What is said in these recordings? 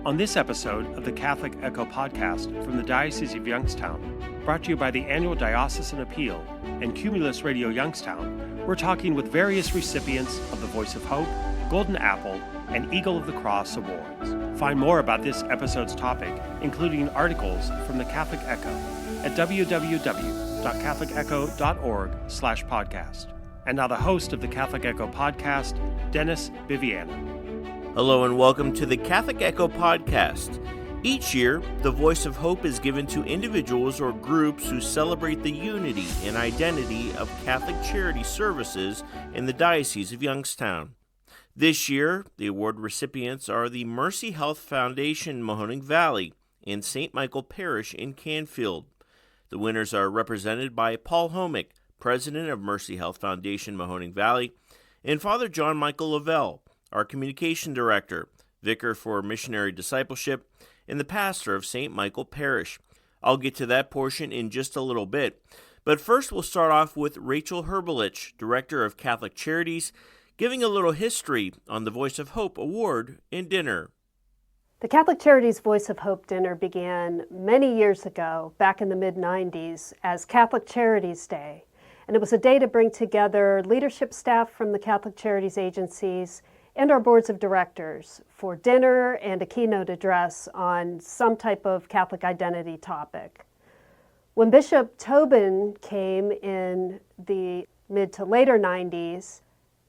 On this episode of the Catholic Echo podcast from the Diocese of Youngstown, brought to you by the annual Diocesan Appeal and Cumulus Radio Youngstown, we're talking with various recipients of the Voice of Hope, Golden Apple, and Eagle of the Cross awards. Find more about this episode's topic, including articles from the Catholic Echo, at www.catholicecho.org/podcast. And now the host of the Catholic Echo podcast, Dennis Viviana. Hello and welcome to the Catholic Echo podcast. Each year, the Voice of Hope is given to individuals or groups who celebrate the unity and identity of Catholic charity services in the Diocese of Youngstown. This year, the award recipients are the Mercy Health Foundation Mahoning Valley and St. Michael Parish in Canfield. The winners are represented by Paul Homick, President of Mercy Health Foundation Mahoning Valley, and Father John Michael Lavelle, our Communication Director, Vicar for Missionary Discipleship, and the pastor of St. Michael Parish. I'll get to that portion in just a little bit. But first, we'll start off with Rachel Herbelich, Director of Catholic Charities, giving a little history on the Voice of Hope Award and dinner. The Catholic Charities Voice of Hope dinner began many years ago, back in the mid-90s, as Catholic Charities Day. And it was a day to bring together leadership staff from the Catholic Charities agencies and our boards of directors for dinner and a keynote address on some type of Catholic identity topic. When Bishop Tobin came in the mid to later 90s,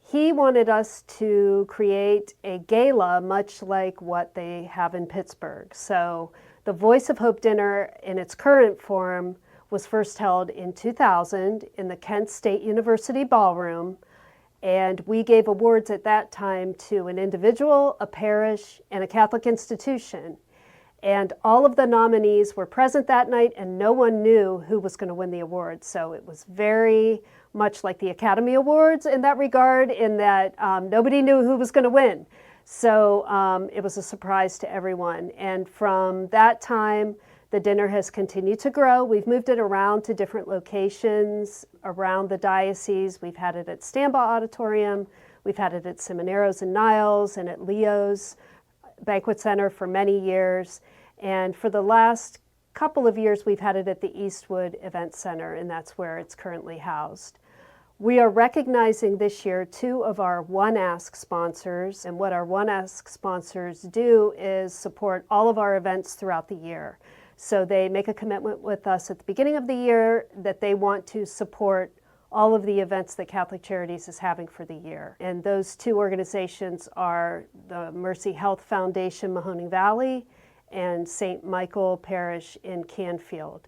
he wanted us to create a gala much like what they have in Pittsburgh. So the Voice of Hope dinner in its current form was first held in 2000 in the Kent State University Ballroom. And we gave awards at that time to an individual, a parish, and a Catholic institution. And all of the nominees were present that night, and no one knew who was going to win the award. So it was very much like the Academy Awards in that regard, in that nobody knew who was going to win. So it was a surprise to everyone. And from that time, the dinner has continued to grow. We've moved it around to different locations around the diocese. We've had it at Stambaugh Auditorium. We've had it at Seminaros and Niles and at Leo's Banquet Center for many years. And for the last couple of years, we've had it at the Eastwood Event Center, and that's where it's currently housed. We are recognizing this year two of our One Ask sponsors. And what our One Ask sponsors do is support all of our events throughout the year. So they make a commitment with us at the beginning of the year that they want to support all of the events that Catholic Charities is having for the year. And those two organizations are the Mercy Health Foundation Mahoning Valley and St. Michael Parish in Canfield.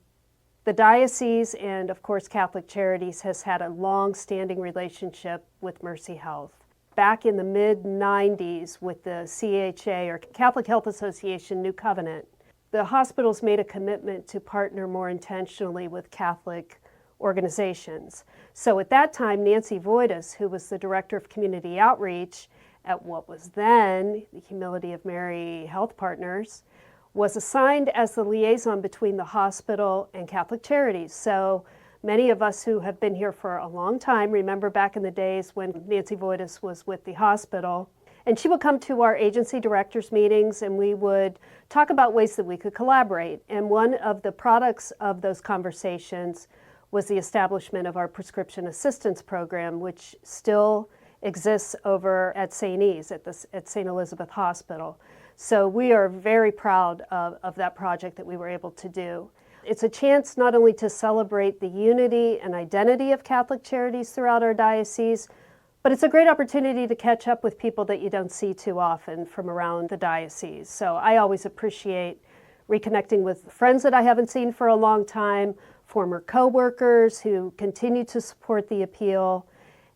The diocese and, of course, Catholic Charities has had a long-standing relationship with Mercy Health. Back in the mid-90s with the CHA, or Catholic Health Association New Covenant, the hospitals made a commitment to partner more intentionally with Catholic organizations. So at that time, Nancy Voitis, who was the Director of Community Outreach at what was then the Humility of Mary Health Partners, was assigned as the liaison between the hospital and Catholic Charities. So many of us who have been here for a long time remember back in the days when Nancy Voitis was with the hospital. And she would come to our agency directors meetings, and we would talk about ways that we could collaborate. And one of the products of those conversations was the establishment of our prescription assistance program, which still exists over at St. E's at St. Elizabeth Hospital. So we are very proud of that project that we were able to do. It's a chance not only to celebrate the unity and identity of Catholic Charities throughout our diocese, but it's a great opportunity to catch up with people that you don't see too often from around the diocese. So I always appreciate reconnecting with friends that I haven't seen for a long time, former co-workers who continue to support the appeal,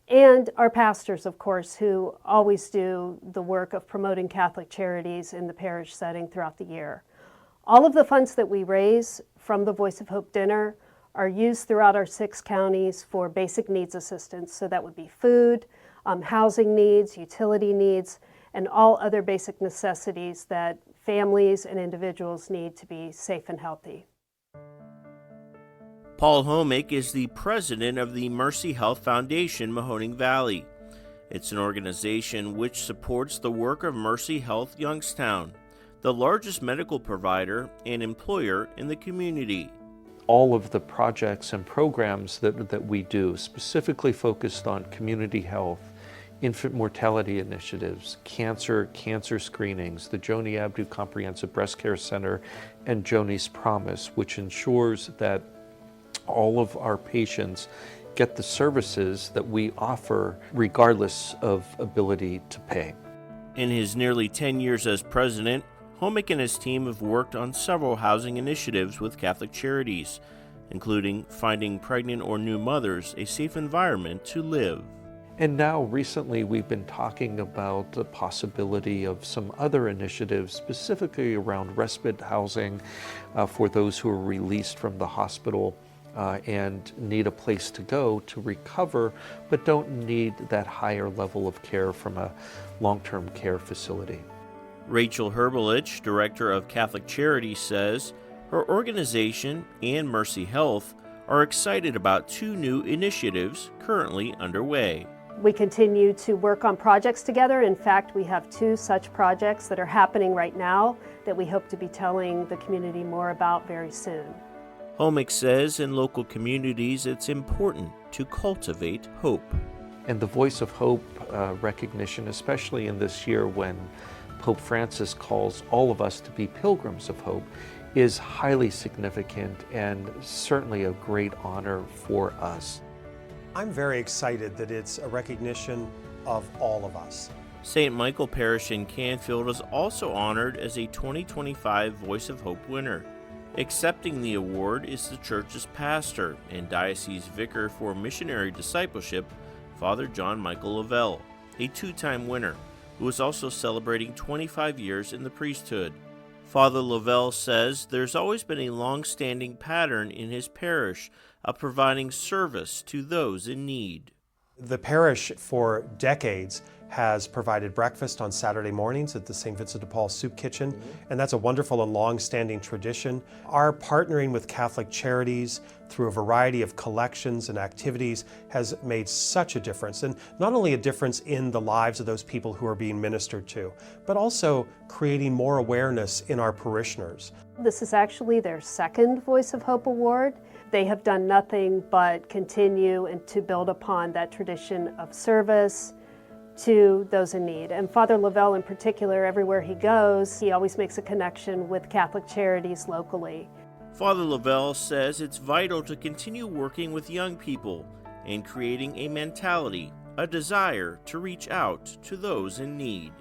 and our pastors, of course, who always do the work of promoting Catholic Charities in the parish setting throughout the year. All of the funds that we raise from the Voice of Hope dinner are used throughout our 6 counties for basic needs assistance. So that would be food, housing needs, utility needs, and all other basic necessities that families and individuals need to be safe and healthy. Paul Homick is the president of the Mercy Health Foundation Mahoning Valley. It's an organization which supports the work of Mercy Health Youngstown. the largest medical provider and employer in the community. All of the projects and programs that we do, specifically focused on community health, infant mortality initiatives, cancer screenings, the Joni Abdu Comprehensive Breast Care Center, and Joni's Promise, which ensures that all of our patients get the services that we offer regardless of ability to pay. In his nearly 10 years as president, Homick and his team have worked on several housing initiatives with Catholic Charities, including finding pregnant or new mothers a safe environment to live. And now recently we've been talking about the possibility of some other initiatives, specifically around respite housing for those who are released from the hospital and need a place to go to recover, but don't need that higher level of care from a long-term care facility. Rachel Herbelich, director of Catholic Charities, says her organization and Mercy Health are excited about two new initiatives currently underway. We continue to work on projects together. In fact, we have two such projects that are happening right now that we hope to be telling the community more about very soon. Homick says in local communities it's important to cultivate hope. And the Voice of Hope recognition, especially in this year when Pope Francis calls all of us to be pilgrims of hope, is highly significant and certainly a great honor for us. I'm very excited that it's a recognition of all of us. St. Michael Parish in Canfield is also honored as a 2025 Voice of Hope winner. Accepting the award is the church's pastor and diocese vicar for missionary discipleship, Father John Michael Lavelle, a two-time winner, who is also celebrating 25 years in the priesthood. Father Lavelle says there's always been a long-standing pattern in his parish of providing service to those in need. The parish for decades has provided breakfast on Saturday mornings at the St. Vincent de Paul Soup Kitchen, and that's a wonderful and long-standing tradition. Our partnering with Catholic Charities through a variety of collections and activities has made such a difference, and not only a difference in the lives of those people who are being ministered to, but also creating more awareness in our parishioners. This is actually their second Voice of Hope Award. They have done nothing but continue and to build upon that tradition of service to those in need. And Father Lavelle in particular, everywhere he goes, he always makes a connection with Catholic Charities locally. Father Lavelle says it's vital to continue working with young people and creating a mentality, a desire to reach out to those in need.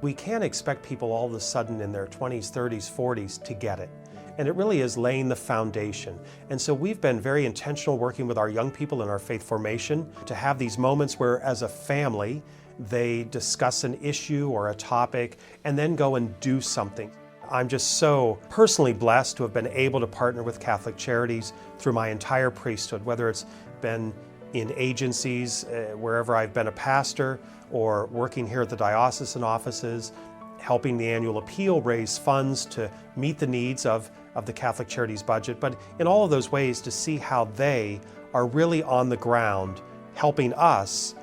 We can't expect people all of a sudden in their 20s, 30s, 40s to get it. And it really is laying the foundation. And so we've been very intentional working with our young people in our faith formation to have these moments where as a family, they discuss an issue or a topic and then go and do something. I'm just so personally blessed to have been able to partner with Catholic Charities through my entire priesthood, whether it's been in agencies, wherever I've been a pastor, or working here at the diocesan offices, helping the annual appeal raise funds to meet the needs of the Catholic Charities budget, but in all of those ways to see how they are really on the ground helping us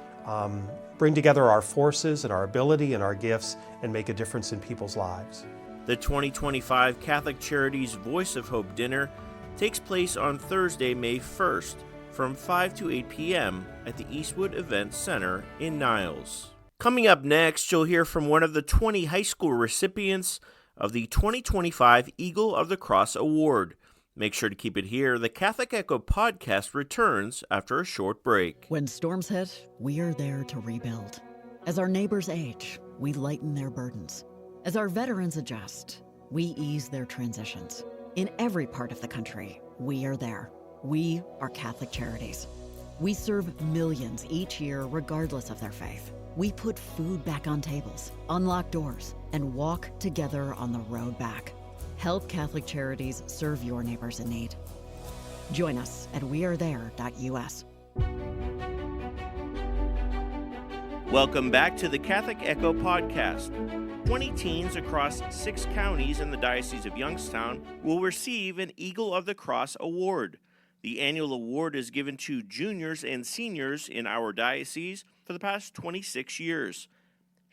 bring together our forces and our ability and our gifts and make a difference in people's lives. The 2025 Catholic Charities Voice of Hope Dinner takes place on Thursday, May 1st from 5 to 8 p.m. at the Eastwood Events Center in Niles. Coming up next, you'll hear from one of the 20 high school recipients of the 2025 Eagle of the Cross Award. Make sure to keep it here. The Catholic Echo podcast returns after a short break. When storms hit, we are there to rebuild. As our neighbors age, we lighten their burdens. As our veterans adjust, we ease their transitions. In every part of the country, we are there. We are Catholic Charities. We serve millions each year regardless of their faith. We put food back on tables, unlock doors, and walk together on the road back. Help Catholic Charities serve your neighbors in need. Join us at wearethere.us. Welcome back to the Catholic Echo podcast. 20 teens across 6 counties in the Diocese of Youngstown will receive an Eagle of the Cross Award. The annual award is given to juniors and seniors in our diocese for the past 26 years.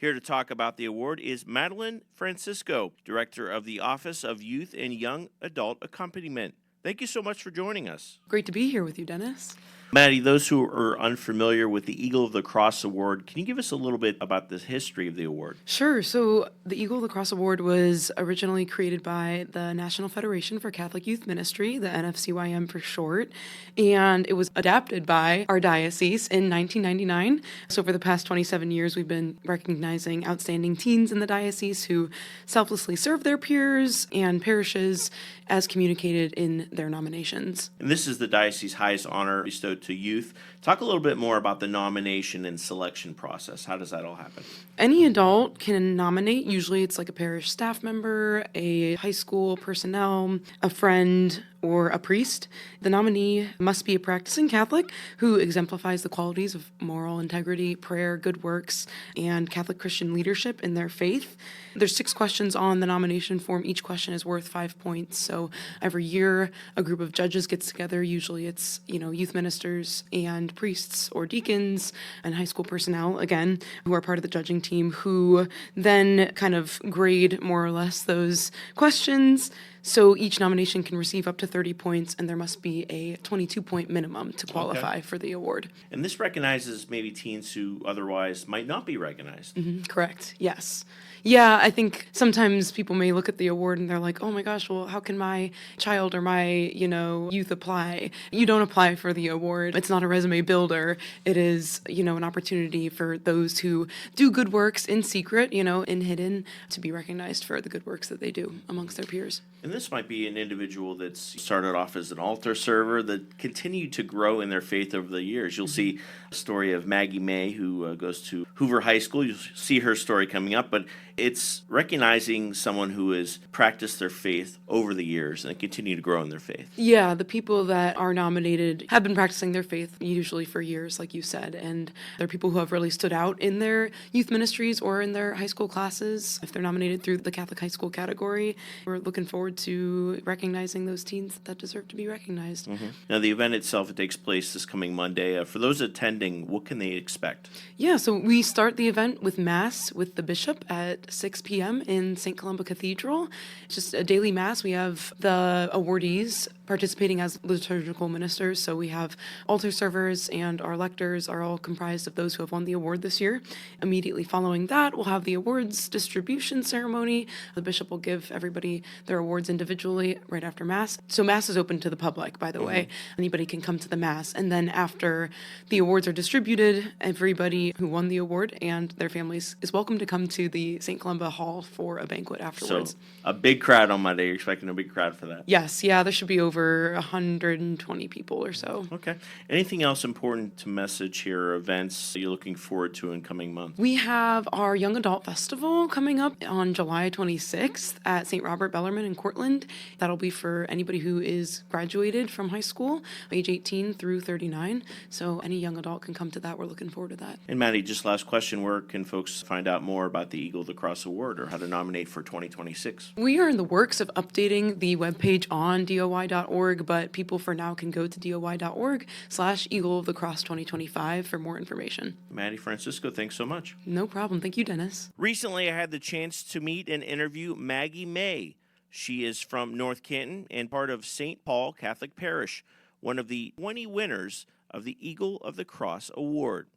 Here to talk about the award is Madeline Francisco, Director of the Office of Youth and Young Adult Accompaniment. Thank you so much for joining us. Great to be here with you, Dennis. Maddie, those who are unfamiliar with the Eagle of the Cross Award, can you give us a little bit about the history of the award? Sure. So the Eagle of the Cross Award was originally created by the National Federation for Catholic Youth Ministry, the NFCYM for short, and it was adapted by our diocese in 1999. So for the past 27 years, we've been recognizing outstanding teens in the diocese who selflessly serve their peers and parishes as communicated in their nominations. And this is the diocese's highest honor bestowed to youth. Talk a little bit more about the nomination and selection process. How does that all happen? Any adult can nominate. Usually it's like a parish staff member, a high school personnel, a friend, or a priest. The nominee must be a practicing Catholic who exemplifies the qualities of moral integrity, prayer, good works, and Catholic Christian leadership in their faith. There's 6 questions on the nomination form. Each question is worth 5 points. So every year, a group of judges gets together. Usually it's, youth ministers and priests or deacons and high school personnel, again, who are part of the judging team, who then kind of grade more or less those questions. So each nomination can receive up to 30 points, and there must be a 22-point minimum to qualify for the award. And this recognizes maybe teens who otherwise might not be recognized. Correct, yes. Yeah, I think sometimes people may look at the award and they're like, oh my gosh, well, how can my child or my, youth apply? You don't apply for the award. It's not a resume builder. It is, an opportunity for those who do good works in secret, in hidden, to be recognized for the good works that they do amongst their peers. And this might be an individual that's started off as an altar server that continued to grow in their faith over the years. You'll see a story of Maggie May, who goes to Hoover High School. You'll see her story coming up, but it's recognizing someone who has practiced their faith over the years and continue to grow in their faith. Yeah, the people that are nominated have been practicing their faith usually for years, like you said, and they're people who have really stood out in their youth ministries or in their high school classes. If they're nominated through the Catholic high school category, we're looking forward to recognizing those teens that deserve to be recognized. Now, the event itself, it takes place this coming Monday. For those attending, what can they expect? Yeah, so we start the event with Mass with the bishop at 6 p.m. in St. Columba Cathedral. It's just a daily Mass. We have the awardees participating as liturgical ministers. So we have altar servers, and our lectors are all comprised of those who have won the award this year. Immediately following that, we'll have the awards distribution ceremony. The bishop will give everybody their awards individually right after Mass. So Mass is open to the public, by the way. Anybody can come to the Mass. And then after the awards are distributed, everybody who won the award and their families is welcome to come to the St. Columba Hall for a banquet afterwards. So a big crowd on Monday. You're expecting a big crowd for that? Yes, yeah, there should be over 120 people or so. Okay. Anything else important to message here, or events you're looking forward to in coming months? We have our Young Adult Festival coming up on July 26th at St. Robert Bellarmine in Cortland. That'll be for anybody who is graduated from high school, age 18 through 39. So any young adult can come to that. We're looking forward to that. And Maddie, just last question, where can folks find out more about the Eagle of the Cross Award or how to nominate for 2026? We are in the works of updating the webpage on DOY.org, but people for now can go to DOY.org/Eagle of the Cross 2025 for more information. Maddie Francisco, thanks so much. No problem. Thank you, Dennis. Recently, I had the chance to meet and interview Maggie May. She is from North Canton and part of St. Paul Catholic Parish, one of the 20 winners of the Eagle of the Cross Award.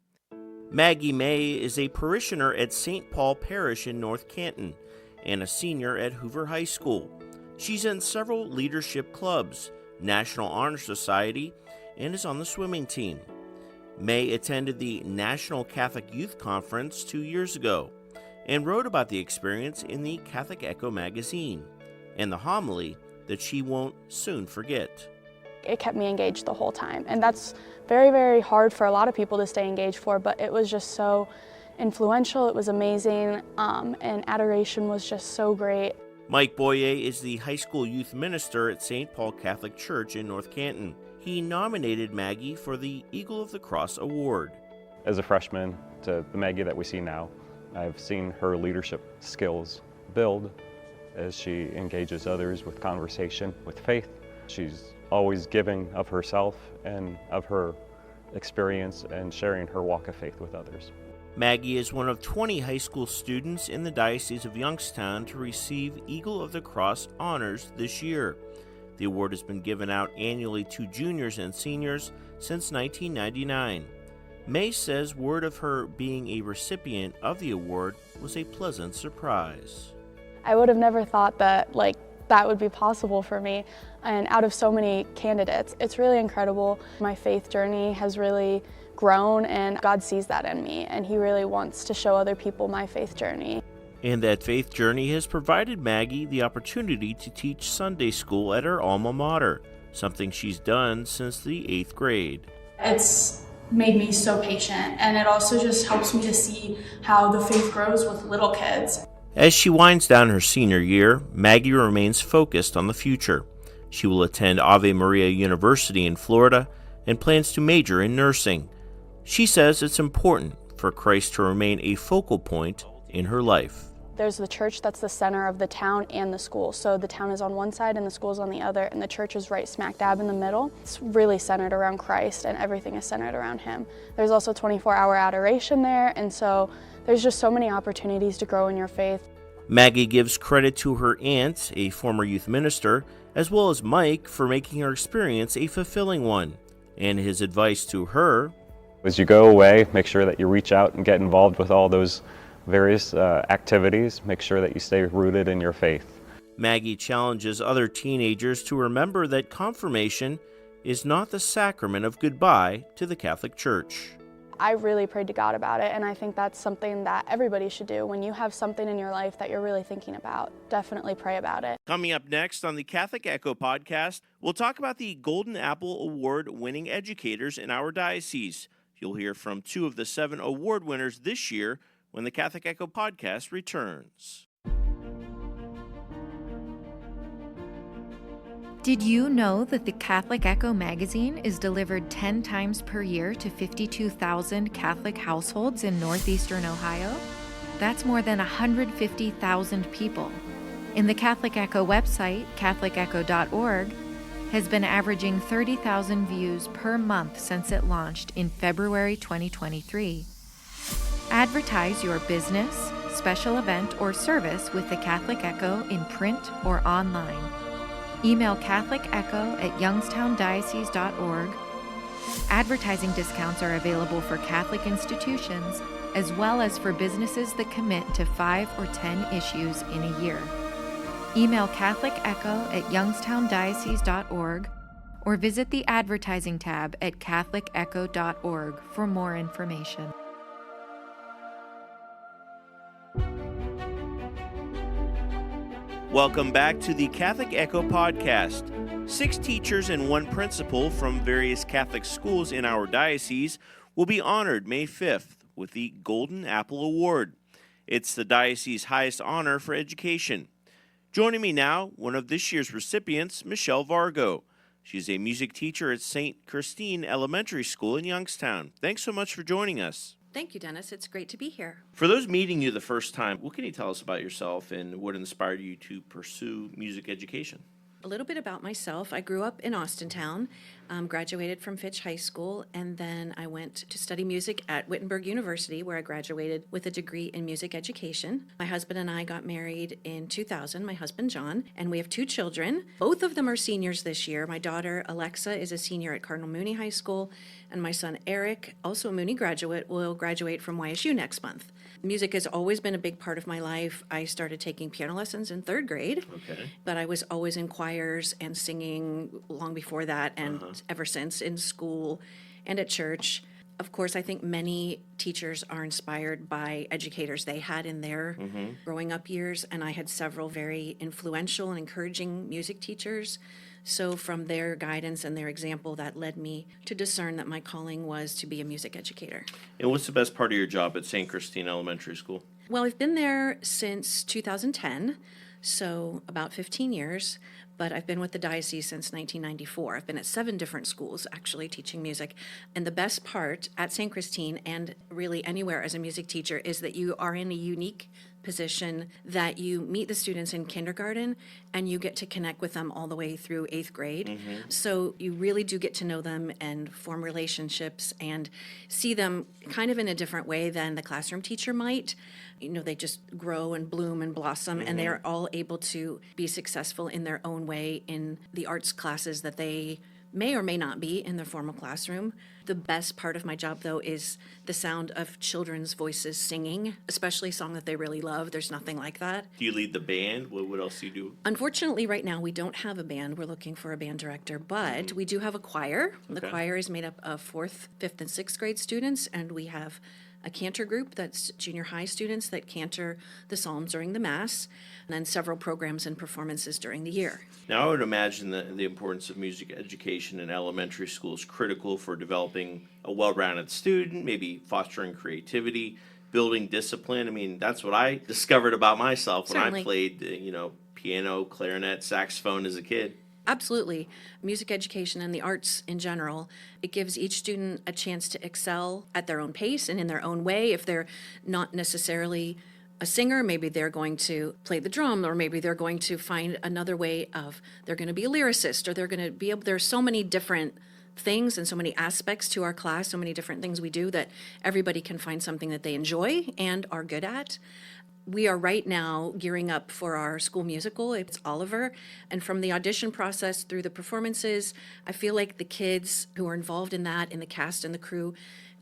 Maggie May is a parishioner at St. Paul Parish in North Canton and a senior at Hoover High School. She's in several leadership clubs, National Honor Society, and is on the swimming team. May attended the National Catholic Youth Conference 2 years ago and wrote about the experience in the Catholic Echo magazine and the homily that she won't soon forget. It kept me engaged the whole time, and that's very, very hard for a lot of people to stay engaged for, but it was just so influential. It was amazing, and adoration was just so great. Mike Boyer is the high school youth minister at St. Paul Catholic Church in North Canton. He nominated Maggie for the Eagle of the Cross Award. As a freshman to the Maggie that we see now, I've seen her leadership skills build as she engages others with conversation, with faith. She's always giving of herself and of her experience and sharing her walk of faith with others. Maggie is one of 20 high school students in the Diocese of Youngstown to receive Eagle of the Cross honors this year. The award has been given out annually to juniors and seniors since 1999. May says word of her being a recipient of the award was a pleasant surprise. I would have never thought that that would be possible for me, and out of so many candidates, it's really incredible. My faith journey has really grown, and God sees that in me, and He really wants to show other people my faith journey. And that faith journey has provided Maggie the opportunity to teach Sunday school at her alma mater, something she's done since the 8th grade. It's made me so patient, and it also just helps me to see how the faith grows with little kids. As she winds down her senior year, Maggie remains focused on the future. She will attend Ave Maria University in Florida and plans to major in nursing. She says it's important for Christ to remain a focal point in her life. There's the church that's the center of the town and the school. So the town is on one side and the school's on the other, and the church is right smack dab in the middle. It's really centered around Christ, and everything is centered around Him. There's also 24-hour adoration there, and so there's just so many opportunities to grow in your faith. Maggie gives credit to her aunt, a former youth minister, as well as Mike for making her experience a fulfilling one. And his advice to her: as you go away, make sure that you reach out and get involved with all those various activities. Make sure that you stay rooted in your faith. Maggie challenges other teenagers to remember that confirmation is not the sacrament of goodbye to the Catholic Church. I really prayed to God about it, and I think that's something that everybody should do. When you have something in your life that you're really thinking about, definitely pray about it. Coming up next on the Catholic Echo podcast, we'll talk about the Golden Apple Award-winning educators in our diocese. You'll hear from 2 of the 7 award winners this year when the Catholic Echo podcast returns. Did you know that the Catholic Echo magazine is delivered 10 times per year to 52,000 Catholic households in northeastern Ohio? That's more than 150,000 people. And the Catholic Echo website, catholicecho.org, has been averaging 30,000 views per month since it launched in February 2023. Advertise your business, special event, or service with the Catholic Echo in print or online. Email catholicecho@youngstowndiocese.org. Advertising discounts are available for Catholic institutions as well as for businesses that commit to 5 or 10 issues in a year. Email catholicecho@youngstowndiocese.org or visit the advertising tab at catholicecho.org for more information. Welcome back to the Catholic Echo podcast. 6 teachers and 1 principal from various Catholic schools in our diocese will be honored May 5th with the Golden Apple Award. It's the diocese's highest honor for education. Joining me now, one of this year's recipients, Michelle Vargo. She's a music teacher at St. Christine Elementary School in Youngstown. Thanks so much for joining us. Thank you, Dennis. It's great to be here. For those meeting you the first time, what can you tell us about yourself and what inspired you to pursue music education? A little bit about myself. I grew up in Austintown, graduated from Fitch High School, and then I went to study music at Wittenberg University, where I graduated with a degree in music education. My husband and I got married in 2000, my husband John, and we have 2 children. Both of them are seniors this year. My daughter Alexa is a senior at Cardinal Mooney High School, and my son Eric, also a Mooney graduate, will graduate from YSU next month. Music has always been a big part of my life. I started taking piano lessons in 3rd grade, but I was always in choirs and singing long before that, and ever since in school and at church. Of course, I think many teachers are inspired by educators they had in their growing up years, and I had several very influential and encouraging music teachers. So from their guidance and their example, that led me to discern that my calling was to be a music educator. And what's the best part of your job at St. Christine Elementary School? Well, I've been there since 2010, so about 15 years, but I've been with the diocese since 1994. I've been at 7 different schools, actually, teaching music. And the best part at St. Christine, and really anywhere as a music teacher, is that you are in a unique position that you meet the students in kindergarten and you get to connect with them all the way through 8th grade. So you really do get to know them and form relationships and see them kind of in a different way than the classroom teacher might. They just grow and bloom and blossom, and they are all able to be successful in their own way in the arts classes that they may or may not be in their formal classroom. The best part of my job, though, is the sound of children's voices singing, especially a song that they really love. There's nothing like that. Do you lead the band? What else do you do? Unfortunately, right now, we don't have a band. We're looking for a band director, but we do have a choir. The choir is made up of 4th, 5th, and 6th grade students, and we have a cantor group that's junior high students that cantor the psalms during the Mass, and then several programs and performances during the year. Now, I would imagine that the importance of music education in elementary school is critical for developing a well-rounded student, maybe fostering creativity, building discipline. I mean, that's what I discovered about myself when Certainly. I played, piano, clarinet, saxophone as a kid. Absolutely. Music education and the arts in general, it gives each student a chance to excel at their own pace and in their own way. If they're not necessarily a singer, maybe they're going to play the drum, or maybe they're going to find another way of, they're going to be a lyricist, or they're going to be able, there's so many different things and so many aspects to our class, so many different things we do, that everybody can find something that they enjoy and are good at. We are right now gearing up for our school musical. It's Oliver. And from the audition process through the performances, I feel like the kids who are involved in that, in the cast and the crew,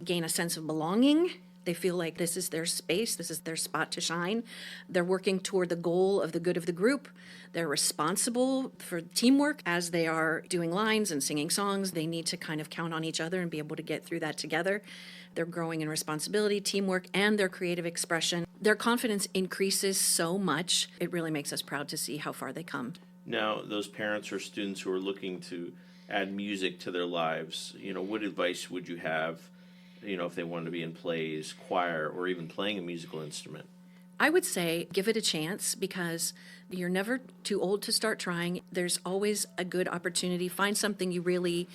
gain a sense of belonging. They feel like this is their space, this is their spot to shine. They're working toward the goal of the good of the group. They're responsible for teamwork as they are doing lines and singing songs. They need to kind of count on each other and be able to get through that together. They're growing in responsibility, teamwork, and their creative expression. Their confidence increases so much. It really makes us proud to see how far they come. Now, those parents or students who are looking to add music to their lives, what advice would you have, if they wanted to be in plays, choir, or even playing a musical instrument? I would say give it a chance, because you're never too old to start trying. There's always a good opportunity. Find something you really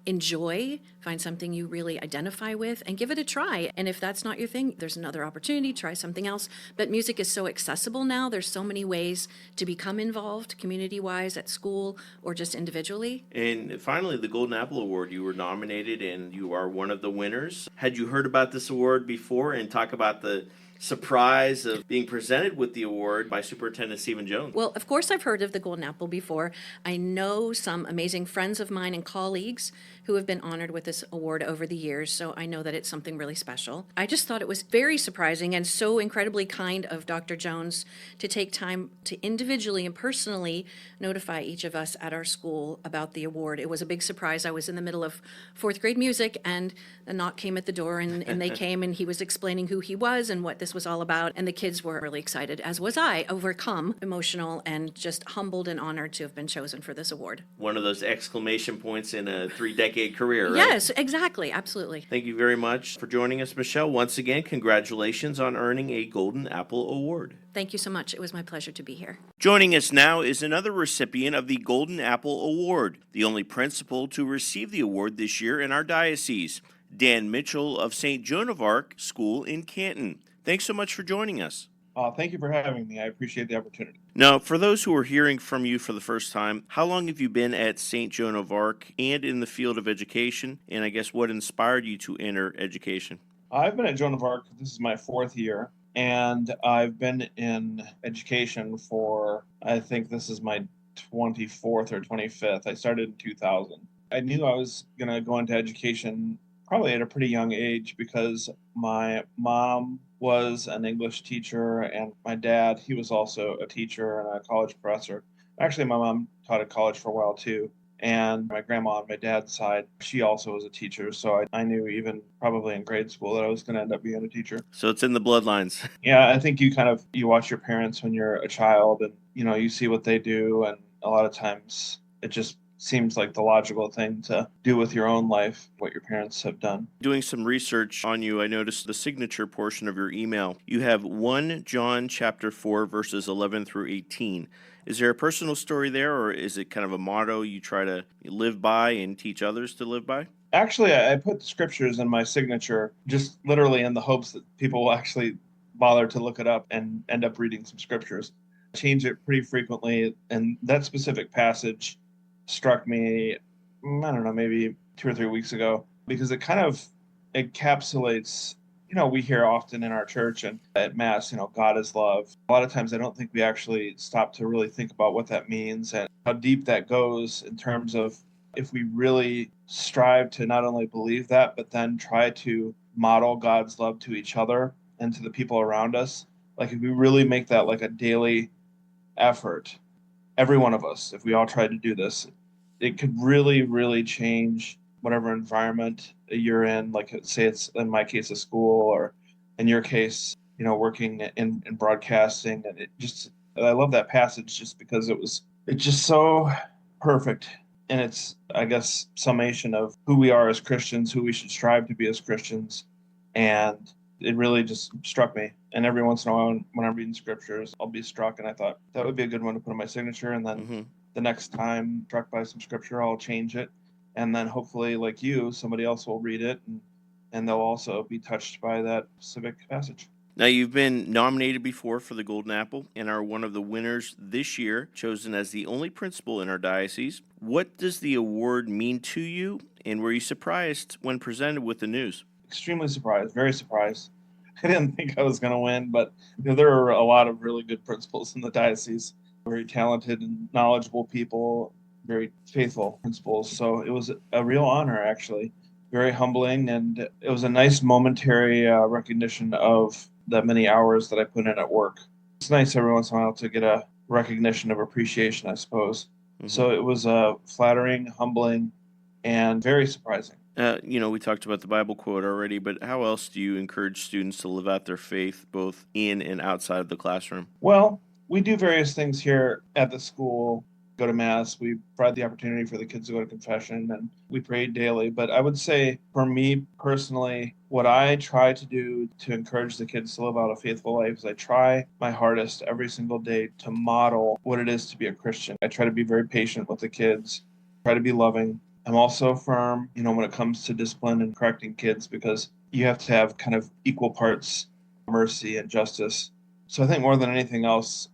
enjoy, find something you really identify with, and give it a try. And if that's not your thing, there's another opportunity, try something else. But music is so accessible now. There's so many ways to become involved, community-wise, at school, or just individually. And finally, the Golden Apple Award, you were nominated and you are one of the winners. Had you heard about this award before, and talk about the surprise of being presented with the award by Superintendent Stephen Jones? Well, of course, I've heard of the Golden Apple before. I know some amazing friends of mine and colleagues who have been honored with this award over the years, so I know that it's something really special. I just thought it was very surprising and so incredibly kind of Dr. Jones to take time to individually and personally notify each of us at our school about the award. It was a big surprise. I was in the middle of 4th grade music, and a knock came at the door, and they came, and he was explaining who he was and what this was all about, and the kids were really excited, as was I, overcome, emotional, and just humbled and honored to have been chosen for this award. One of those exclamation points in a 3-decade career, right? Yes, exactly, absolutely. Thank you very much for joining us, Michelle. Once again, congratulations on earning a Golden Apple Award. Thank you so much. It was my pleasure to be here. Joining us now is another recipient of the Golden Apple Award, the only principal to receive the award this year in our diocese, Dan Mitchell of St. Joan of Arc School in Canton. Thanks so much for joining us. Thank you for having me. I appreciate the opportunity. Now, for those who are hearing from you for the first time, how long have you been at St. Joan of Arc and in the field of education? And I guess what inspired you to enter education? I've been at Joan of Arc. This is my 4th year, and I've been in education for, I think this is my 24th or 25th. I started in 2000. I knew I was going to go into education probably at a pretty young age, because my mom was an English teacher, and my dad, he was also a teacher and a college professor. Actually, my mom taught at college for a while too. And my grandma on my dad's side, she also was a teacher. So I knew even probably in grade school that I was going to end up being a teacher. So it's in the bloodlines. Yeah, I think you watch your parents when you're a child, and, you see what they do. And a lot of times it just seems like the logical thing to do with your own life, what your parents have done. Doing some research on you, I noticed the signature portion of your email. You have 1 John chapter 4, verses 11 through 18. Is there a personal story there, or is it kind of a motto you try to live by and teach others to live by? Actually, I put the scriptures in my signature just literally in the hopes that people will actually bother to look it up and end up reading some scriptures. I change it pretty frequently, and that specific passage struck me, I don't know, maybe 2 or 3 weeks ago, because it kind of encapsulates, we hear often in our church and at Mass, God is love. A lot of times I don't think we actually stop to really think about what that means and how deep that goes in terms of if we really strive to not only believe that, but then try to model God's love to each other and to the people around us. Like if we really make that like a daily effort, every one of us, if we all tried to do this, it could really, really change whatever environment you're in. Like say it's in my case a school, or in your case, working in broadcasting. And I love that passage just because it's just so perfect. And it's, I guess, summation of who we are as Christians, who we should strive to be as Christians. And it really just struck me. And every once in a while when I'm reading scriptures, I'll be struck. And I thought that would be a good one to put on my signature. And then the next time struck by some scripture, I'll change it. And then hopefully, like you, somebody else will read it and they'll also be touched by that specific passage. Now, you've been nominated before for the Golden Apple and are one of the winners this year, chosen as the only principal in our diocese. What does the award mean to you, and were you surprised when presented with the news? Extremely surprised, very surprised. I didn't think I was going to win, but there are a lot of really good principals in the diocese, very talented and knowledgeable people, very faithful principals. So it was a real honor, actually, very humbling, and it was a nice momentary recognition of the many hours that I put in at work. It's nice every once in a while to get a recognition of appreciation, I suppose. So it was flattering, humbling, and very surprising. We talked about the Bible quote already, but how else do you encourage students to live out their faith both in and outside of the classroom? Well, we do various things here at the school. Go to Mass, we provide the opportunity for the kids to go to confession, and we pray daily. But I would say for me personally, what I try to do to encourage the kids to live out a faithful life is I try my hardest every single day to model what it is to be a Christian. I try to be very patient with the kids, try to be loving. I'm also firm, when it comes to discipline and correcting kids, because you have to have kind of equal parts mercy and justice. So I think more than anything else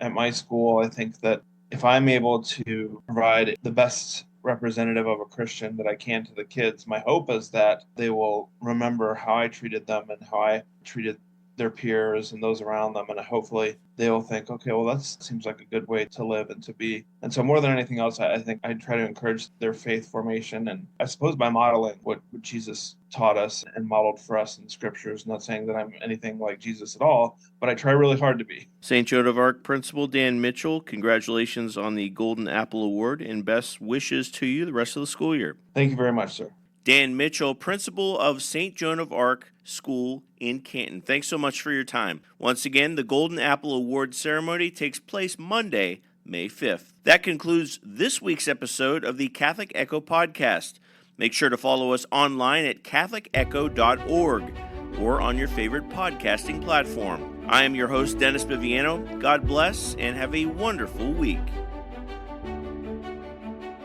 at my school, I think that if I'm able to provide the best representative of a Christian that I can to the kids, my hope is that they will remember how I treated them and how I treated their peers and those around them. And hopefully they will think, okay, well, that seems like a good way to live and to be. And so more than anything else, I think I try to encourage their faith formation. And I suppose by modeling what Jesus taught us and modeled for us in scriptures, not saying that I'm anything like Jesus at all, but I try really hard to be. St. Joan of Arc Principal Dan Mitchell, congratulations on the Golden Apple Award and best wishes to you the rest of the school year. Thank you very much, sir. Dan Mitchell, principal of St. Joan of Arc School in Canton. Thanks so much for your time. Once again, the Golden Apple Award ceremony takes place Monday, May 5th. That concludes this week's episode of the Catholic Echo podcast. Make sure to follow us online at catholicecho.org or on your favorite podcasting platform. I am your host, Dennis Biviano. God bless and have a wonderful week.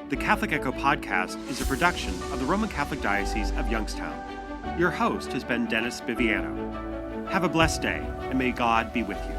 The Catholic Echo podcast is a production of the Roman Catholic Diocese of Youngstown. Your host has been Dennis Biviano. Have a blessed day, and may God be with you.